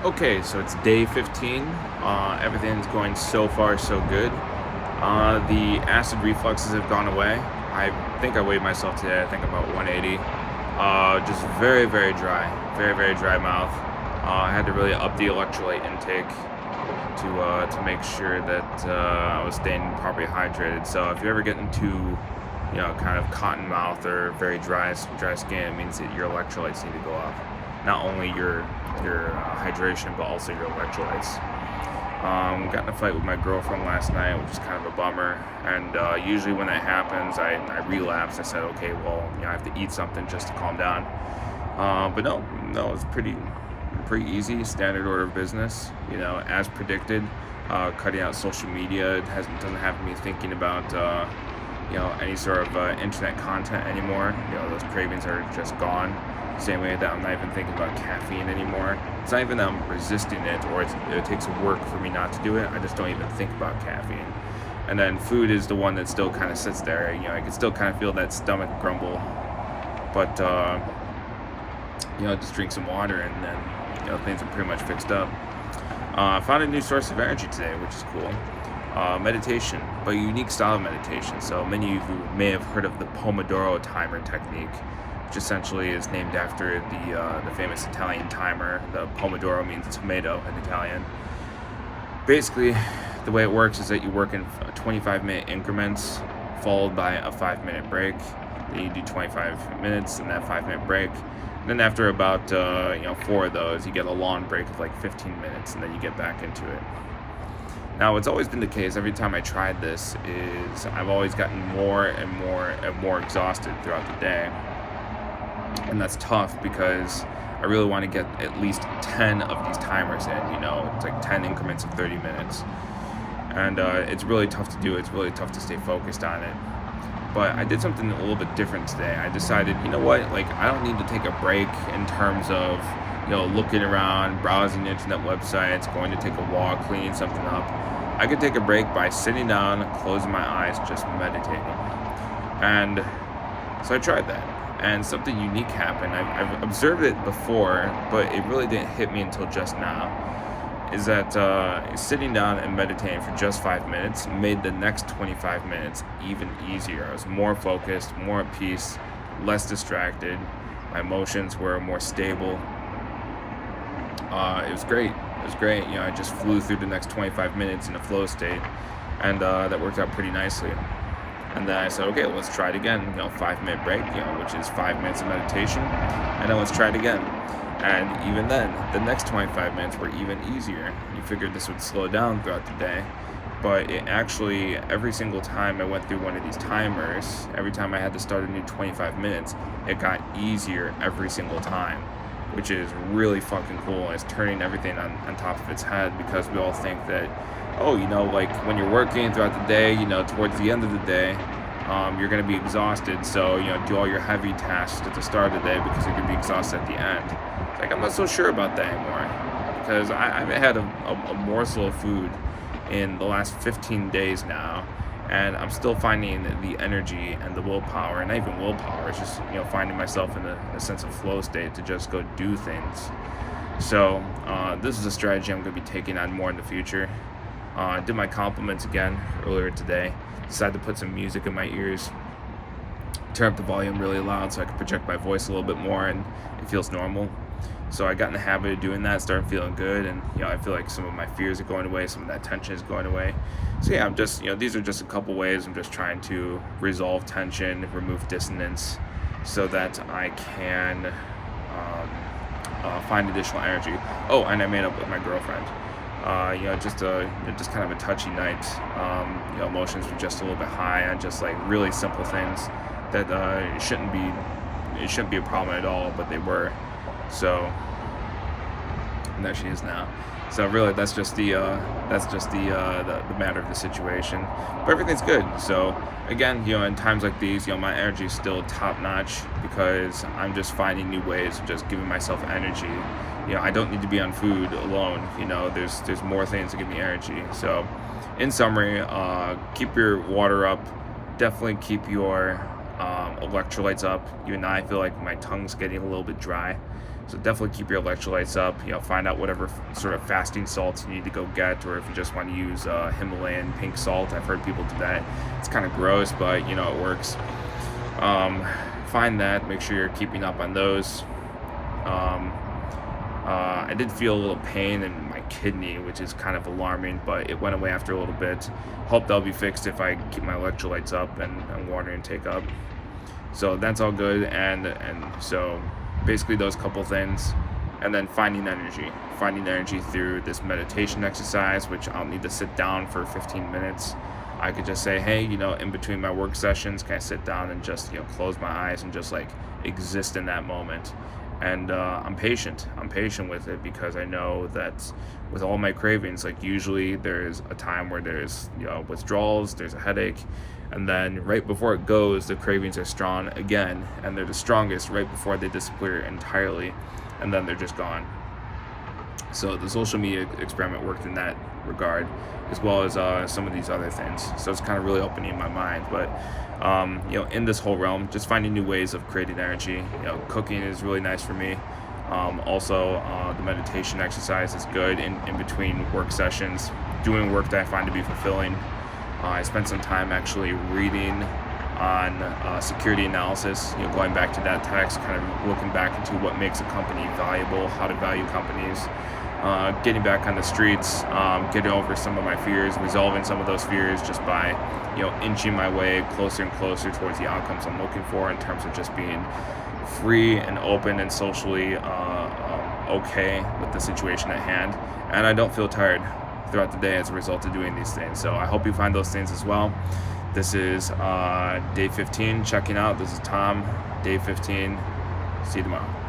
Okay, so it's day 15. Everything's going so far so good. The acid refluxes have gone away. I think I weighed myself today. I think about 180. Just very, very dry mouth. I had to really up the electrolyte intake to make sure that I was staying properly hydrated. So if you ever get into kind of cotton mouth or very dry skin, it means that your electrolytes need to go up. Not only your hydration, but also your electrolytes. Got in a fight with my girlfriend last night, which is kind of a bummer. And usually when that happens, I relapse. I said, okay, well, I have to eat something just to calm down. But no, it's pretty easy, standard order of business. As predicted. Cutting out social media doesn't have me thinking about any sort of internet content anymore. Those cravings are just gone. Same way that I'm not even thinking about caffeine anymore. It's not even that I'm resisting it or it takes work for me not to do it. I just don't even think about caffeine. And then food is the one that still kind of sits there. I can still kind of feel that stomach grumble, but just drink some water and then things are pretty much fixed up. I found a new source of energy today, which is cool. Meditation, but a unique style of meditation. So many of you may have heard of the Pomodoro timer technique, which essentially is named after the famous Italian timer. The Pomodoro means tomato in Italian. Basically, the way it works is that you work in 25-minute increments, followed by a 5-minute break. Then you do 25 minutes and that 5-minute break. And then after about 4 of those, you get a long break of like 15 minutes, and then you get back into it. Now, what's always been the case every time I tried this is I've always gotten more and more exhausted throughout the day. And that's tough because I really want to get at least 10 of these timers in. It's like 10 increments of 30 minutes. And it's really tough to do. It's really tough to stay focused on it. But I did something a little bit different today. I decided, you know what, like I don't need to take a break in terms of, looking around, browsing internet websites, going to take a walk, cleaning something up. I could take a break by sitting down, closing my eyes, just meditating. And so I tried that. And something unique happened. I've observed it before, but it really didn't hit me until just now. Is that sitting down and meditating for just 5 minutes made the next 25 minutes even easier. I was more focused, more at peace, less distracted. My emotions were more stable. It was great. I just flew through the next 25 minutes in a flow state, and that worked out pretty nicely. And then I said, okay, let's try it again. 5-minute break, which is 5 minutes of meditation, and then let's try it again. And even then, the next 25 minutes were even easier. You figured this would slow down throughout the day, but it actually, every single time I went through one of these timers, every time I had to start a new 25 minutes, it got easier every single time, which is really fucking cool. It's turning everything on top of its head, because we all think that, like when you're working throughout the day, towards the end of the day, you're going to be exhausted. So, do all your heavy tasks at the start of the day because you're going to be exhausted at the end. It's like, I'm not so sure about that anymore, because I haven't had a morsel of food in the last 15 days now. And I'm still finding the energy and the willpower, and not even willpower, it's just, finding myself in a sense of flow state to just go do things. So, this is a strategy I'm going to be taking on more in the future. I did my compliments again earlier today. Decided to put some music in my ears, turn up the volume really loud so I can project my voice a little bit more and it feels normal. So I got in the habit of doing that, started feeling good, and I feel like some of my fears are going away, some of that tension is going away. So yeah, I'm just, these are just a couple ways I'm just trying to resolve tension, remove dissonance, so that I can find additional energy. Oh, and I made up with my girlfriend. Just kind of a touchy night. Emotions were just a little bit high on just like really simple things that it shouldn't be a problem at all, but they were. So, and there she is now. So really, that's just the matter of the situation. But everything's good. So again, in times like these, my energy is still top notch because I'm just finding new ways of just giving myself energy. I don't need to be on food alone. There's more things that give me energy. So, in summary, keep your water up. Definitely keep your electrolytes up. Even now, I feel like my tongue's getting a little bit dry. So definitely keep your electrolytes up. Find out whatever sort of fasting salts you need to go get, or if you just want to use Himalayan pink salt. I've heard people do that. It's kind of gross, but it works. Find that. Make sure you're keeping up on those. Um, I did feel a little pain in my kidney, which is kind of alarming, but it went away after a little bit. Hope that'll be fixed if I keep my electrolytes up and water intake up. So that's all good, and so basically those couple things, and then finding energy through this meditation exercise, which I'll need to sit down for 15 minutes. I could just say, hey, in between my work sessions, can I sit down and just close my eyes and just like exist in that moment. And I'm patient with it, because I know that with all my cravings, like usually there's a time where there's withdrawals, there's a headache, and then right before it goes, the cravings are strong again, and they're the strongest right before they disappear entirely, and then they're just gone. So the social media experiment worked in that regard, as well as some of these other things. So it's kind of really opening my mind. But in this whole realm, just finding new ways of creating energy. Cooking is really nice for me. Also, the meditation exercise is good in between work sessions. Doing work that I find to be fulfilling. I spent some time actually reading on security analysis, going back to that text, kind of looking back into what makes a company valuable, how to value companies, getting back on the streets, getting over some of my fears, resolving some of those fears just by, inching my way closer and closer towards the outcomes I'm looking for, in terms of just being free and open and socially okay with the situation at hand. And I don't feel tired throughout the day as a result of doing these things. So I hope you find those things as well. This is day 15 checking out. This is Tom, day 15. See you tomorrow.